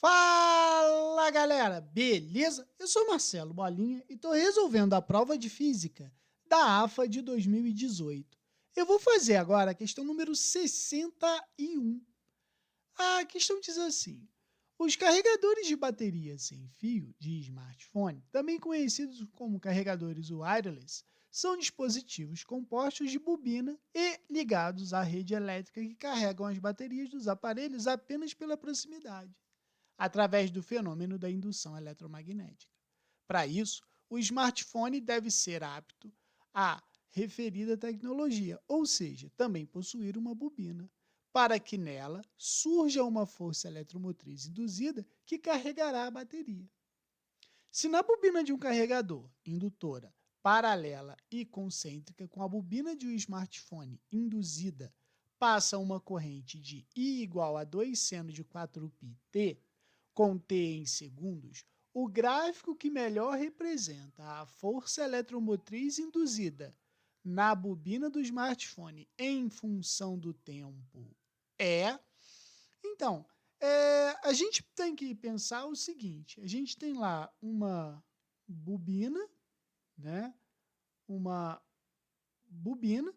Fala galera, beleza? Eu sou Marcelo Bolinha e estou resolvendo a prova de física da AFA de 2018. Eu vou fazer agora a questão número 61. A questão diz assim: os carregadores de bateria sem fio de smartphone, também conhecidos como carregadores wireless, são dispositivos compostos de bobina e ligados à rede elétrica que carregam as baterias dos aparelhos apenas pela proximidade através do fenômeno da indução eletromagnética. Para isso, o smartphone deve ser apto à referida tecnologia, ou seja, também possuir uma bobina, para que nela surja uma força eletromotriz induzida que carregará a bateria. Se na bobina de um carregador indutora paralela e concêntrica com a bobina de um smartphone induzida passa uma corrente de I igual a 2 seno de 4πt, com t em segundos, o gráfico que melhor representa a força eletromotriz induzida na bobina do smartphone em função do tempo é... Então, a gente tem que pensar o seguinte, a gente tem lá uma bobina, né? Uma bobina,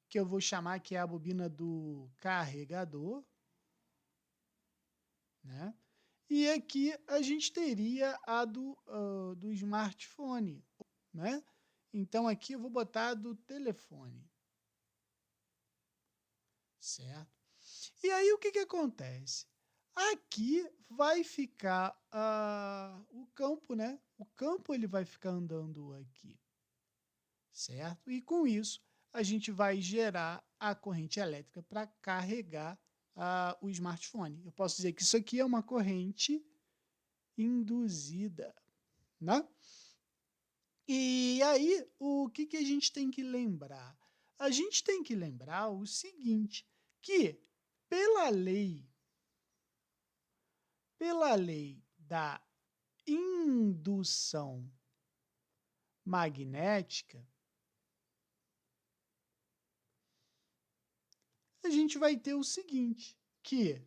que eu vou chamar que é a bobina do carregador, né? E aqui a gente teria a do smartphone, né? Então aqui eu vou botar a do telefone, certo? E aí o que acontece? Aqui vai ficar o campo, né? O campo ele vai ficar andando aqui, certo? E com isso a gente vai gerar a corrente elétrica para carregar o smartphone. Eu posso dizer que isso aqui é uma corrente induzida, né? E aí, o que a gente tem que lembrar? A gente tem que lembrar o seguinte, que pela lei da indução magnética, a gente vai ter o seguinte, que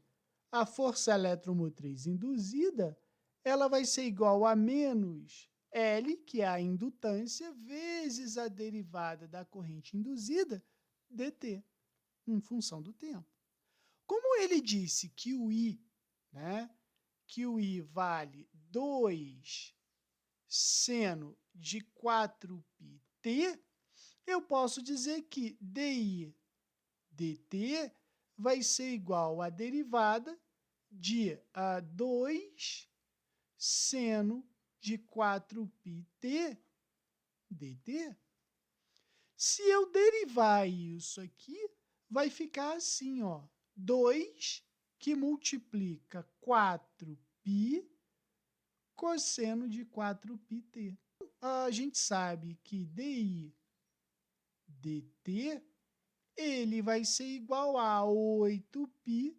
a força eletromotriz induzida ela vai ser igual a menos L, que é a indutância, vezes a derivada da corrente induzida, dt, em função do tempo. Como ele disse que o I, né, que o I vale 2 seno de 4πt, eu posso dizer que dI dt vai ser igual à derivada de 2 seno de 4πt dt. Se eu derivar isso aqui, vai ficar assim, ó, 2 que multiplica 4π cosseno de 4πt. A gente sabe que dI dt ele vai ser igual a 8π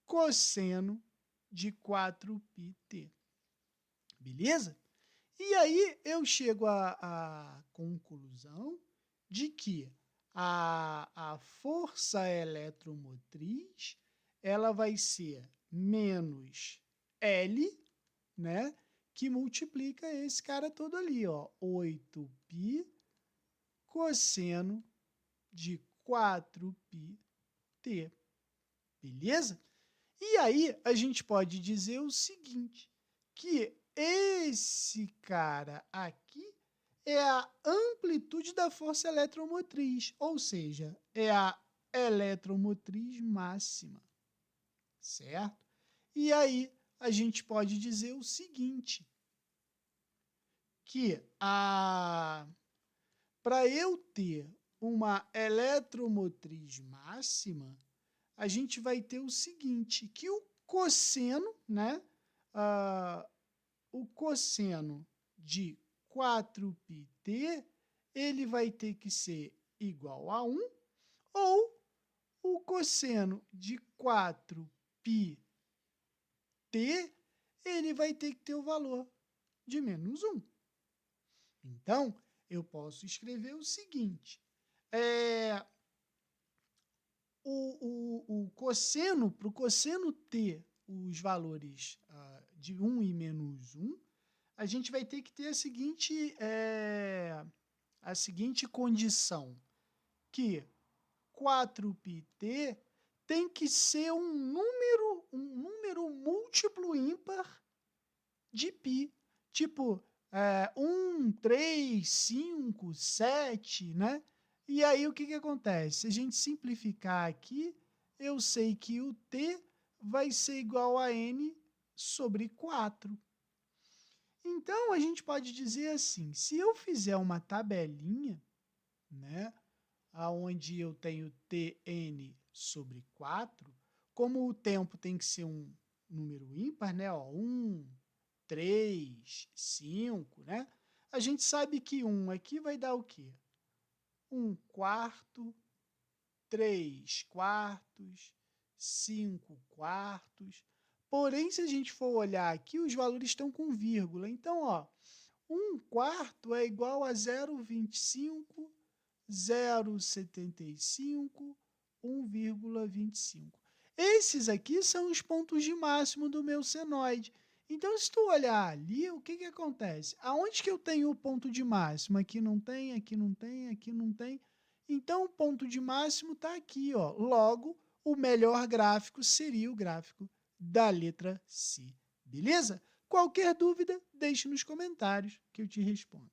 cosseno de 4πt. Beleza? E aí eu chego à conclusão de que a força eletromotriz ela vai ser menos L, né, que multiplica esse cara todo ali, ó, 8π cosseno de 4πt. Beleza? E aí a gente pode dizer o seguinte, que esse cara aqui é a amplitude da força eletromotriz, ou seja, é a eletromotriz máxima, certo? E aí a gente pode dizer o seguinte, que para eu ter uma eletromotriz máxima, a gente vai ter o seguinte, que o cosseno, né, o cosseno de 4πt, ele vai ter que ser igual a 1, ou o cosseno de 4πt, ele vai ter que ter o valor de menos 1. Então, eu posso escrever o seguinte, o cosseno, para o cosseno t os valores de 1 e menos 1, a gente vai ter que ter a seguinte condição, que 4πt tem que ser um número múltiplo ímpar de π. Tipo, 1, 3, 5, 7, né? E aí, o que acontece? Se a gente simplificar aqui, eu sei que o t vai ser igual a n sobre 4. Então, a gente pode dizer assim, se eu fizer uma tabelinha, né, onde eu tenho tn sobre 4, como o tempo tem que ser um número ímpar, né, 1, 3, 5, né, a gente sabe que 1 aqui vai dar o quê? 1 quarto, 3 quartos, 5 quartos. Porém, se a gente for olhar aqui, os valores estão com vírgula. Então, 1 quarto é igual a 0,25, 0,75, 1,25. Esses aqui são os pontos de máximo do meu senoide. Então, se tu olhar ali, o que acontece? Aonde que eu tenho o ponto de máximo? Aqui não tem, aqui não tem, aqui não tem. Então, o ponto de máximo está aqui, ó. Logo, o melhor gráfico seria o gráfico da letra C. Beleza? Qualquer dúvida, deixe nos comentários que eu te respondo.